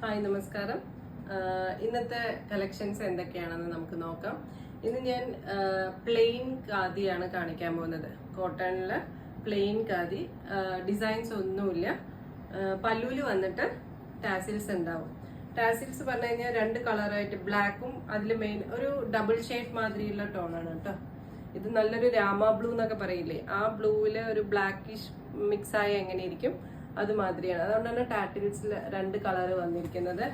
Hi നമസ്കാരം. ഇന്നത്തെ collections എന്തൊക്കെയാണെന്ന് നമുക്ക് നോക്കാം. ഇന്ന് ഞാൻ പ്ലെയിൻ ഖാദിയാണ് കാണിക്കാൻ പോകുന്നത്. കോട്ടണില് പ്ലെയിൻ ഖാദി, ഡിസൈൻസ് ഒന്നുമില്ല. പല്ലൂല് വന്നിട്ട് ടാസിൽസ് ഉണ്ടാവും. ടാസിൽസ് പറഞ്ഞു കഴിഞ്ഞാൽ രണ്ട് കളറായിട്ട്, ബ്ലാക്കും അതിൽ മെയിൻ ഒരു ഡബിൾ ഷെയ്ഡ് മാതിരിയുള്ള ടോണാണ് കേട്ടോ. ഇത് നല്ലൊരു രാമ ബ്ലൂ എന്നൊക്കെ പറയില്ലേ, ആ ബ്ലൂവില് ഒരു ബ്ലാക്കിഷ് മിക്സ് ആയി എങ്ങനെ ഇരിക്കും അതുമാതിരിയാണ്. അതുകൊണ്ടാണ് ടാറ്റിൽസിൽ രണ്ട് കളർ വന്നിരിക്കുന്നത്.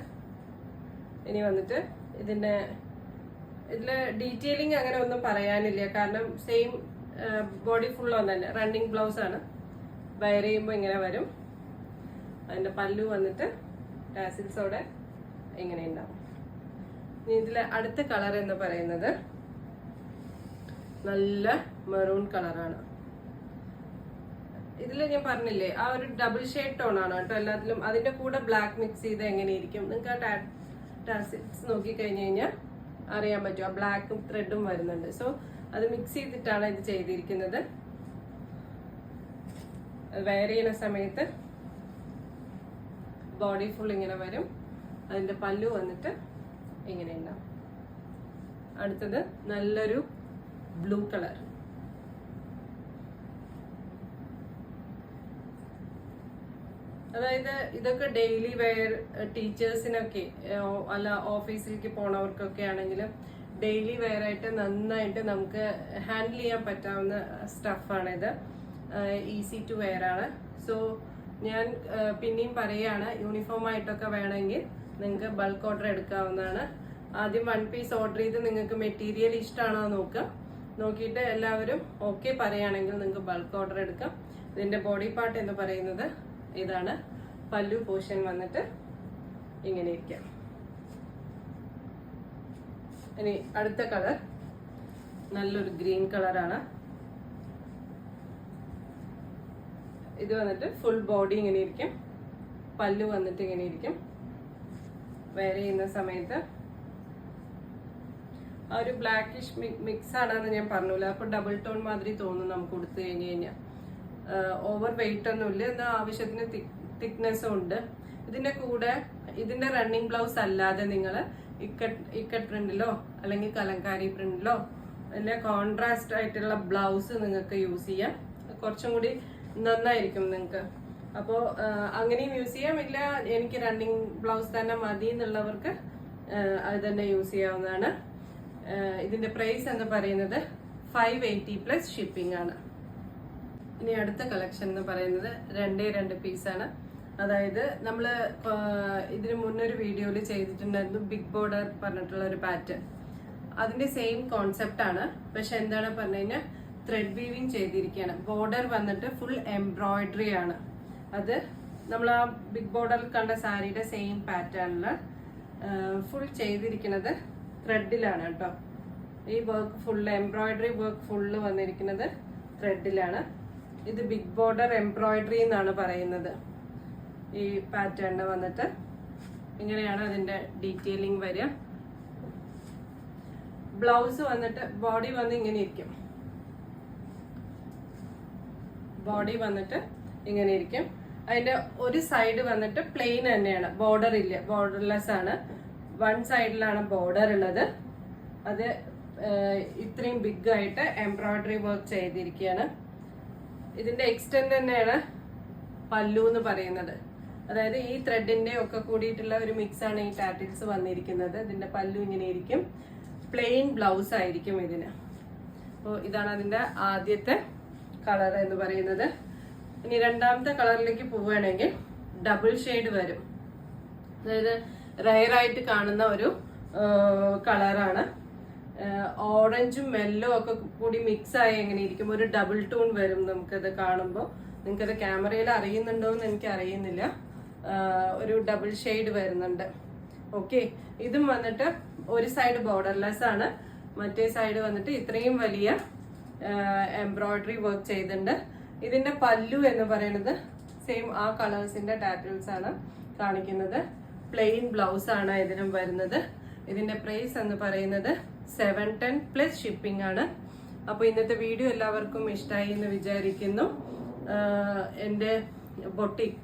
ഇനി വന്നിട്ട് ഇതില് ഡീറ്റെയിലിംഗ് അങ്ങനെ ഒന്നും പറയാനില്ല, കാരണം സെയിം ബോഡി ഫുൾ ഒന്നല്ല. റണ്ണിങ് ബ്ലൗസ് ആണ്, വയർ ചെയ്യുമ്പോൾ ഇങ്ങനെ വരും. അതിന്റെ പല്ലു വന്നിട്ട് ടാസിൽസോടെ ഇങ്ങനെ ഉണ്ടാവും. ഇനി ഇതിലെ അടുത്ത കളർ എന്ന് പറയുന്നത് നല്ല മെറൂൺ കളറാണ്. ഇതിൽ ഞാൻ പറഞ്ഞില്ലേ, ആ ഒരു ഡബിൾ ഷെയ്ഡ് ടോൺ ആണ് കേട്ടോ എല്ലാത്തിലും. അതിന്റെ കൂടെ ബ്ലാക്ക് മിക്സ് ചെയ്ത് എങ്ങനെയിരിക്കും നിങ്ങൾക്ക് ആ ടാസിൽസ് നോക്കി കഴിഞ്ഞു കഴിഞ്ഞാൽ അറിയാൻ പറ്റും. ആ ബ്ലാക്കും ത്രെഡും വരുന്നുണ്ട്. സോ അത് മിക്സ് ചെയ്തിട്ടാണ് ഇത് ചെയ്തിരിക്കുന്നത്. വെയർ ചെയ്യുന്ന സമയത്ത് ബോഡി ഫുൾ ഇങ്ങനെ വരും. അതിന്റെ പല്ലു വന്നിട്ട് ഇങ്ങനെ ഉണ്ടാവും. അടുത്തത് നല്ലൊരു ബ്ലൂ കളർ. അതായത് ഇതൊക്കെ ഡെയിലി വെയർ ടീച്ചേഴ്സിനൊക്കെ, അല്ല ഓഫീസിലേക്ക് പോണവർക്കൊക്കെ ആണെങ്കിലും ഡെയിലി വെയർ ആയിട്ട് നന്നായിട്ട് നമുക്ക് ഹാൻഡിൽ ചെയ്യാൻ പറ്റാവുന്ന സ്റ്റഫാണിത്. ഈസി ടു വെയർ ആണ്. സോ ഞാൻ പിന്നെയും പറയുകയാണ്, യൂണിഫോം ആയിട്ടൊക്കെ വേണമെങ്കിൽ നിങ്ങൾക്ക് ബൾക്ക് ഓർഡർ എടുക്കാവുന്നതാണ്. ആദ്യം 1 പീസ് ഓർഡർ ചെയ്ത് നിങ്ങൾക്ക് മെറ്റീരിയൽ ഇഷ്ടമാണോ നോക്കുക. നോക്കിയിട്ട് എല്ലാവരും ഓക്കെ പറയുകയാണെങ്കിൽ നിങ്ങൾക്ക് ബൾക്ക് ഓർഡർ എടുക്കാം. ഇതിന്റെ ബോഡി പാർട്ട് എന്ന് പറയുന്നത് ഇതാണ്. പല്ലു പോർഷൻ വന്നിട്ട് ഇങ്ങനെ ഇരിക്കാം. ഇനി അടുത്ത കളർ നല്ലൊരു ഗ്രീൻ കളറാണ്. ഇത് വന്നിട്ട് ഫുൾ ബോഡി ഇങ്ങനെ ഇരിക്കും. പല്ലു വന്നിട്ട് ഇങ്ങനെ ഇരിക്കും. വെയർ ചെയ്യുന്ന സമയത്ത് ആ ഒരു ബ്ലാക്കിഷ് മിക്സ് ആണെന്ന് ഞാൻ പറഞ്ഞില്ല. അപ്പൊ ഡബിൾ ടോൺ മാതിരി തോന്നും നമുക്ക് കൊടുത്തു കഴിഞ്ഞു കഴിഞ്ഞാൽ. ഓവർ വെയിറ്റ് ഒന്നുമില്ല, എന്നാൽ ആവശ്യത്തിന് തിക്നെസ്സും ഉണ്ട്. ഇതിന്റെ കൂടെ ഇതിന്റെ റണ്ണിങ് ബ്ലൗസ് അല്ലാതെ നിങ്ങൾ ഇക്കട്ട് പ്രിന്റിലോ അല്ലെങ്കിൽ കലങ്കാരി പ്രിന്റിലോ അല്ലെ കോൺട്രാസ്റ്റ് ആയിട്ടുള്ള ബ്ലൗസ് നിങ്ങൾക്ക് യൂസ് ചെയ്യാം. കുറച്ചും കൂടി നന്നായിരിക്കും നിങ്ങൾക്ക്. അപ്പോൾ അങ്ങനെയും യൂസ് ചെയ്യാം. ഇല്ല എനിക്ക് റണ്ണിങ് ബ്ലൗസ് തന്നെ മതി എന്നുള്ളവർക്ക് അത് തന്നെ യൂസ് ചെയ്യാവുന്നതാണ്. ഇതിന്റെ പ്രൈസ് എന്ന് പറയുന്നത് 580 പ്ലസ് ഷിപ്പിംഗ് ആണ്. ഇനി അടുത്ത കളക്ഷൻ എന്ന് പറയുന്നത് 2 പീസാണ്. അതായത് നമ്മൾ ഇതിന് മുന്നൊരു വീഡിയോയിൽ ചെയ്തിട്ടുണ്ടായിരുന്നു ബിഗ് ബോർഡർ പറഞ്ഞിട്ടുള്ള ഒരു പാറ്റേൺ. അതിന്റെ സെയിം കോൺസെപ്റ്റ് ആണ്. പക്ഷെ എന്താണ് പറഞ്ഞു കഴിഞ്ഞാൽ ത്രെഡ് വീവിങ് ചെയ്തിരിക്കുകയാണ്. ബോർഡർ വന്നിട്ട് ഫുൾ എംബ്രോയിഡറി ആണ്. അത് നമ്മൾ ആ ബിഗ് ബോർഡറിൽ കണ്ട സാരിയുടെ സെയിം പാറ്റേണിൽ ഫുൾ ചെയ്തിരിക്കുന്നത് ത്രെഡിലാണ് കേട്ടോ. ഈ work full embroidery work full വന്നിരിക്കുന്നത് ത്രെഡിലാണ്. ഇത് ബിഗ് ബോർഡർ എംബ്രോയിഡറി എന്നാണ് പറയുന്നത്. ഈ പാറ്റേണിന് വന്നിട്ട് ഇങ്ങനെയാണ് അതിന്റെ ഡീറ്റെയിലിംഗ് വരിക. ബ്ലൗസ് വന്നിട്ട് ബോഡി വന്ന് ഇങ്ങനെ ഇരിക്കും. ബോഡി വന്നിട്ട് ഇങ്ങനെ ഇരിക്കും. അതിന്റെ ഒരു സൈഡ് വന്നിട്ട് പ്ലെയിൻ തന്നെയാണ്, ബോർഡർ ഇല്ല, ബോർഡർലെസ് ആണ്. വൺ സൈഡിലാണ് ബോർഡർ ഉള്ളത്. അത് ഇത്രയും ബിഗ് ആയിട്ട് എംബ്രോയിഡറി വർക്ക് ചെയ്തിരിക്കുകയാണ്. ഇതിന്റെ എക്സ്റ്റെൻഡ് തന്നെയാണ് പല്ലു എന്ന് പറയുന്നത്. അതായത് ഈ ത്രെഡിന്റെ ഒക്കെ കൂടിയിട്ടുള്ള ഒരു മിക്സ് ആണ് ഈ ടാറ്റിൽസ് വന്നിരിക്കുന്നത്. ഇതിന്റെ പല്ലു ഇങ്ങനെ ഇരിക്കും. പ്ലെയിൻ ബ്ലൗസ് ആയിരിക്കും ഇതിന്. അപ്പോൾ ഇതാണ് അതിന്റെ ആദ്യത്തെ കളർ എന്ന് പറയുന്നത്. ഇനി രണ്ടാമത്തെ കളറിലേക്ക് പോവുകയാണെങ്കിൽ ഡബിൾ ഷെയ്ഡ് വരും. അതായത് റയർ ആയിട്ട് കാണുന്ന ഒരു കളറാണ്. ഓറഞ്ചും യെല്ലോ ഒക്കെ കൂടി മിക്സ് ആയി എങ്ങനെ ഇരിക്കും, ഒരു ഡബിൾ ടൂൺ വരും നമുക്കത് കാണുമ്പോൾ. നിങ്ങൾക്കത് ക്യാമറയിൽ അറിയുന്നുണ്ടോ എന്ന് എനിക്ക് അറിയുന്നില്ല. ഒരു ഡബിൾ ഷെയ്ഡ് വരുന്നുണ്ട്. ഓക്കെ, ഇതും വന്നിട്ട് ഒരു സൈഡ് ബോർഡർലെസ് ആണ്, മറ്റേ സൈഡ് വന്നിട്ട് ഇത്രയും വലിയ എംബ്രോയിഡറി വർക്ക് ചെയ്തിട്ടുണ്ട്. ഇതിന്റെ പല്ലു എന്ന് പറയുന്നത് സെയിം ആ കളേഴ്സിന്റെ ടാറ്റിൽസ് ആണ് കാണിക്കുന്നത്. പ്ലെയിൻ ബ്ലൗസ് ആണ് ഇതിനും വരുന്നത്. ഇതിന്റെ പ്രൈസ് എന്ന് പറയുന്നത് 710 പ്ലസ് ഷിപ്പിംഗ് ആണ്. അപ്പോൾ ഇന്നത്തെ വീഡിയോ എല്ലാവർക്കും ഇഷ്ടമായി എന്ന് വിചാരിക്കുന്നു. എൻ്റെ ബൊട്ടിക്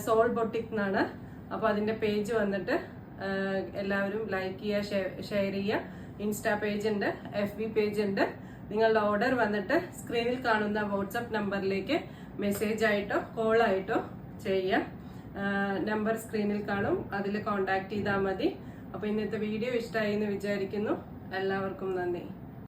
സോൾ ബൊട്ടിക് എന്നാണ് അപ്പോൾ അതിൻ്റെ പേജ് വന്നിട്ട് എല്ലാവരും ലൈക്ക് ചെയ്യുക, ഷെയർ ചെയ്യുക. ഇൻസ്റ്റാ പേജ് ഉണ്ട്, FB പേജ് ഉണ്ട്. നിങ്ങളുടെ ഓർഡർ വന്നിട്ട് സ്ക്രീനിൽ കാണുന്ന വാട്സപ്പ് നമ്പറിലേക്ക് മെസ്സേജ് ആയിട്ടോ കോൾ ആയിട്ടോ ചെയ്യാം. നമ്പർ സ്ക്രീനിൽ കാണും, അതിൽ കോൺടാക്ട് ചെയ്താൽ മതി. അപ്പോൾ ഇന്നത്തെ വീഡിയോ ഇഷ്ടമായി എന്ന് വിചാരിക്കുന്നു. എല്ലാവർക്കും നന്ദി.